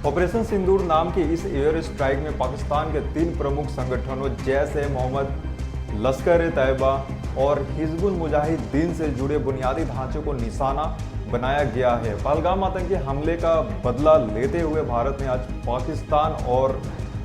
Operation सिंदूर नाम के इस एयर स्ट्राइक में पाकिस्तान के 3 प्रमुख संगठनों जैश-ए-मोहम्मद, लश्कर-ए-तैयबा और हिजबुल मुजाहिदीन से जुड़े बुनियादी ढांचे को निशाना बनाया गया है। पहलगाम आतंकी हमले का बदला लेते हुए भारत ने आज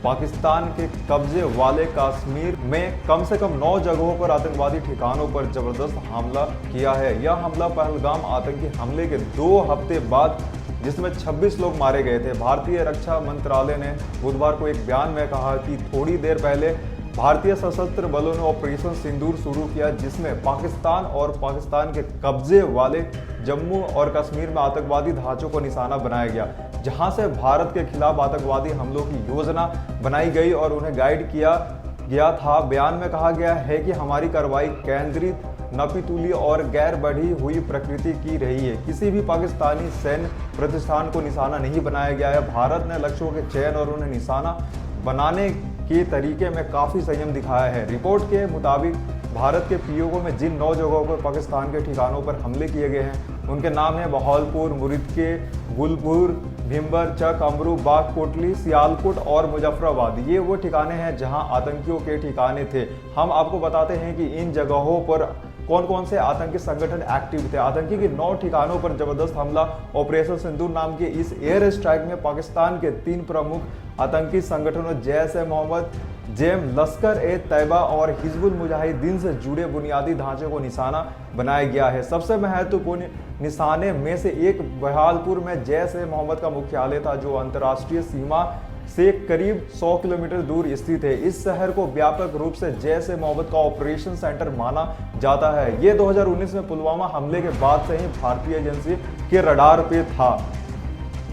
पाकिस्तान के कब्जे वाले कश्मीर में कम से कम 9 जगहों पर आतंकवादी ठिकानों पर जबरदस्त हमला किया है। यह हमला पहलगाम आतंकी हमले के 2 हफ्ते बाद, जिसमें 26 लोग मारे गए थे। भारतीय रक्षा मंत्रालय ने बुधवार को एक बयान में कहा कि थोड़ी देर पहले भारतीय सशस्त्र बलों ने ऑपरेशन सिंदूर शुरू किया, जिसमें पाकिस्तान और पाकिस्तान के कब्जे वाले जम्मू और कश्मीर में आतंकवादी ढांचों को निशाना बनाया गया, जहां से भारत के खिलाफ आतंकवादी हमलों की योजना बनाई गई और उन्हें गाइड किया गया था। बयान में कहा गया है कि हमारी कार्रवाई केंद्रित, नपीतुली और गैर बढ़ी हुई प्रकृति की रही है। किसी भी पाकिस्तानी सैन्य प्रतिष्ठान को निशाना नहीं बनाया गया है। भारत ने लक्ष्यों के चयन और उन्हें निशाना बनाने के तरीके में काफ़ी संयम दिखाया है। रिपोर्ट के मुताबिक भारत के पीओके में जिन 9 जगहों पर पाकिस्तान के ठिकानों पर हमले किए गए हैं, उनके नाम हैं बहावलपुर, मुरिदके, गुलपुर, भीमबर, चक, अमरू, बाग, कोटली, सियालकोट और मुजफ्फराबाद। ये वो ठिकाने हैं जहां आतंकियों के ठिकाने थे। हम आपको बताते हैं कि इन जगहों पर कौन कौन से आतंकी संगठन एक्टिव थे। आतंकी के 9 ठिकानों पर जबरदस्त हमला ऑपरेशन सिंदूर नाम के इस एयर स्ट्राइक में पाकिस्तान के 3 प्रमुख आतंकी संगठनों जैश-ए-मोहम्मद, जेम, लश्कर-ए-तैयबा और हिजबुल मुजाहिदीन से जुड़े बुनियादी ढांचे को निशाना बनाया गया है। सबसे महत्वपूर्ण निशाने में से एक बहावलपुर में जैश-ए-मोहम्मद का मुख्यालय था, जो अंतर्राष्ट्रीय सीमा से करीब 100 किलोमीटर दूर स्थित है। इस शहर को व्यापक रूप से जैश-ए-मोहम्मद का ऑपरेशन सेंटर माना जाता है। ये 2019 में पुलवामा हमले के बाद से ही भारतीय एजेंसी के रडार पे था।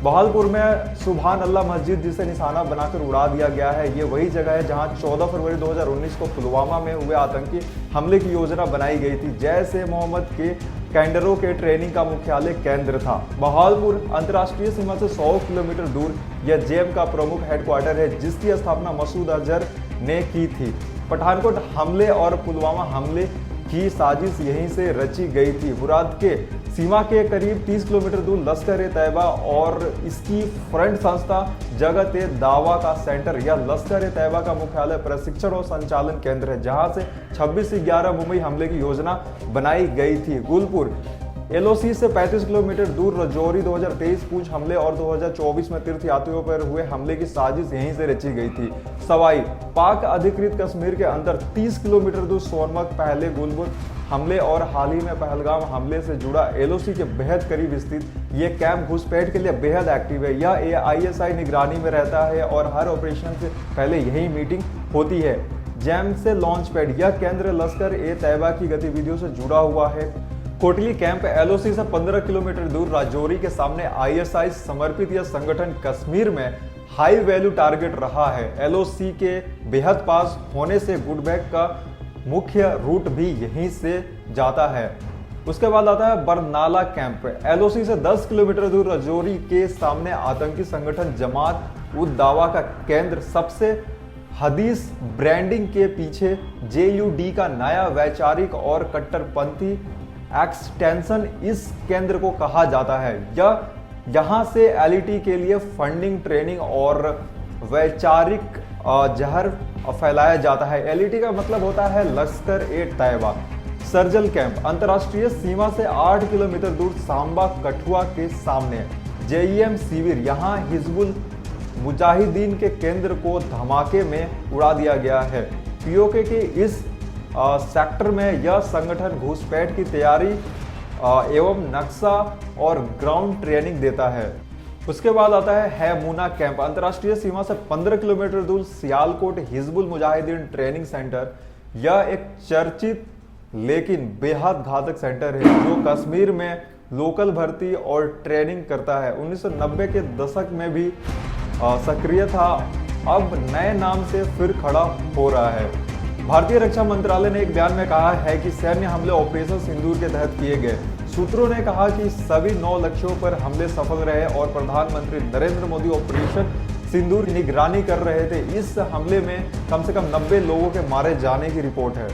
बहावलपुर में सुभान अल्लाह मस्जिद, जिसे निशाना बनाकर उड़ा दिया गया है, ये वही जगह है जहां 14 फरवरी 2019 को पुलवामा में हुए आतंकी हमले की योजना बनाई गई थी। जैश-ए-मोहम्मद के कैंडरों के ट्रेनिंग का मुख्यालय केंद्र था। बहावलपुर अंतर्राष्ट्रीय सीमा से 100 किलोमीटर दूर यह जेम का प्रमुख हेडक्वार्टर है, जिसकी स्थापना मसूद अजहर ने की थी। पठानकोट हमले और पुलवामा हमले की साजिश यहीं से रची गई थी। मुराद के सीमा के करीब 30 किलोमीटर दूर लश्कर-ए-तैयबा और इसकी फ्रंट संस्था जगत-ए-दावा का सेंटर या लश्कर-ए-तैयबा का मुख्यालय प्रशिक्षण और संचालन केंद्र है, जहां से 26 से 11 मुंबई हमले की योजना बनाई गई थी। गुलपुर एलओसी से 35 किलोमीटर दूर रजौरी 2023 पूंछ हमले और 2024 में तीर्थयात्रियों पर हुए हमले की साजिश यहीं से रची गई थी। सवाई पाक अधिकृत कश्मीर के अंदर 30 किलोमीटर दूर सोनमर्ग पहले गुलपुर हमले और हाल ही में पहलगाम हमले से जुड़ा एलओसी के बेहद करीब स्थित ये कैंप घुसपैठ के लिए बेहद एक्टिव है। यह आईएसआई निगरानी में रहता है और हर ऑपरेशन से पहले यही मीटिंग होती है। जैम से लॉन्च पैड, यह केंद्र लश्कर-ए-तैयबा की गतिविधियों से जुड़ा हुआ है। कोटली कैंप एलओसी से 15 किलोमीटर दूर राजौरी के सामने आईएसआई समर्पित यह संगठन कश्मीर में हाई वैल्यू टारगेट रहा है। एलओसी के बेहद पास होने से गुडबैक का मुख्य रूट भी यहीं से जाता है। उसके बाद आता है बरनाला कैंप। एलओसी से 10 किलोमीटर दूर राजौरी के सामने आतंकी संगठन जमात-उद-दावा का केंद्र, सबसे हदीस ब्रांडिंग के पीछे जेयूडी का नया वैचारिक और कट्टरपंथी एक्सटेंशन इस केंद्र को कहा जाता है। यहाँ से एलईटी के लिए फंडिंग, ट्रेनिंग और वैचारिक जहर फैलाया जाता है। एलईटी का मतलब होता है लश्कर-ए-तैयबा। सर्जल कैंप अंतर्राष्ट्रीय सीमा से 8 किलोमीटर दूर सांबा कठुआ के सामने। जेईएम शिविर, यहाँ हिजबुल मुजाहिदीन के केंद्र को धमाके में उड़ा दिया गया है। पीओके के इस सेक्टर में यह संगठन घुसपैठ की तैयारी एवं नक्शा और ग्राउंड ट्रेनिंग देता है। उसके बाद आता है मुना कैंप। अंतर्राष्ट्रीय सीमा से 15 किलोमीटर दूर सियालकोट हिजबुल मुजाहिदीन ट्रेनिंग सेंटर। यह एक चर्चित लेकिन बेहद घातक सेंटर है, जो कश्मीर में लोकल भर्ती और ट्रेनिंग करता है। 1990 के दशक में भी सक्रिय था, अब नए नाम से फिर खड़ा हो रहा है। भारतीय रक्षा मंत्रालय ने एक बयान में कहा है कि सैन्य हमले ऑपरेशन सिंदूर के तहत किए गए। सूत्रों ने कहा कि सभी 9 लक्ष्यों पर हमले सफल रहे और प्रधानमंत्री नरेंद्र मोदी ऑपरेशन सिंदूर की निगरानी कर रहे थे। इस हमले में कम से कम 90 लोगों के मारे जाने की रिपोर्ट है।